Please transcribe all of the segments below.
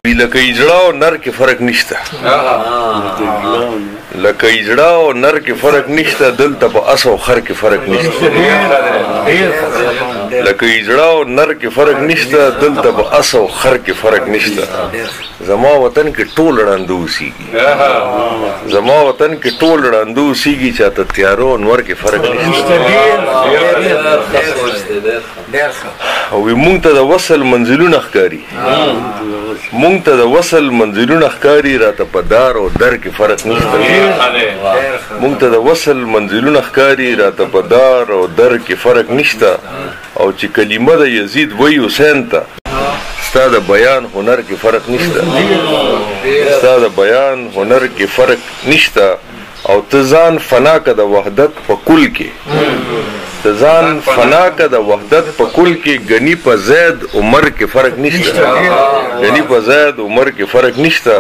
لکه اجړه او نر کې فرق نشته لکه اجړه او نر کې فرق نشته دلته په اس او خر کې فرق نشته لکه اجړه او نر کې فرق نشته دلته په اس او خر کې فرق نشته زما وطن کې ټول ړاندو اوسېږي زما وطن کې ټول ړاندو اوسېږي چاته تیارو انور کې فرق نشته او مونږ ته د وصل منزلونه ښکاري مونږ ته د وصل منزلونه ښکاري راته په دار او در کې فرق نشته مونږ ته د وصل منزلونه ښکاري راته په دار او در کې فرق نشته او چې کلمه د یزید وی حسین ته ستا د بیان هنر کې فرق نشته ستا د بیان هنر کې فرق نشته او ته ځان فنا که د وحدت په کل کې ته ځان فنا که د وحدت په کل کې ګني په زید عمر کې فرق نشته ګني په زید عمر کې فرق نشته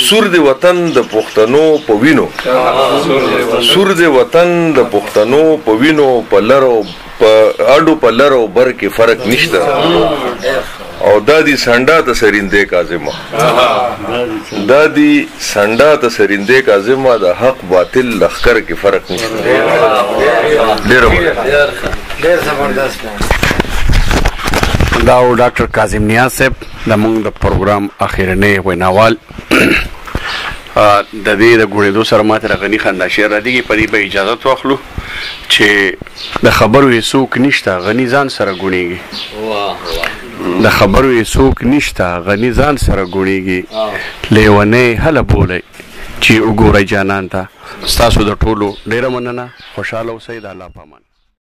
سور د وطن د پښتنو په وینو سور د وطن د پښتنو په وینو په لرو په اډو په لرو بر کې فرق نشته او دادی سنډا ته سرینده کاظمه دادی سنډا ته سرینده کاظمه د حق باطل لخر کې فرق نشته ډیر زبردست دا و ډاکټر کاظم نیاز صاحب د موږ د پروګرام اخیرنی ویناوال د دې د ګورېدو سره ماته غنی خندا شعر را دیږي په دې به اجازه واخلو چې د خبرو یې څوک نشته غنی ځان سره ګونیږي د خبرو یې څوک نشته غنی ځان سره ګونیږي لیونی هله بولئ چې وګورئ جانان ته ستاسو د ټولو ډیره مننه خوشحاله اوسئ د الله په امان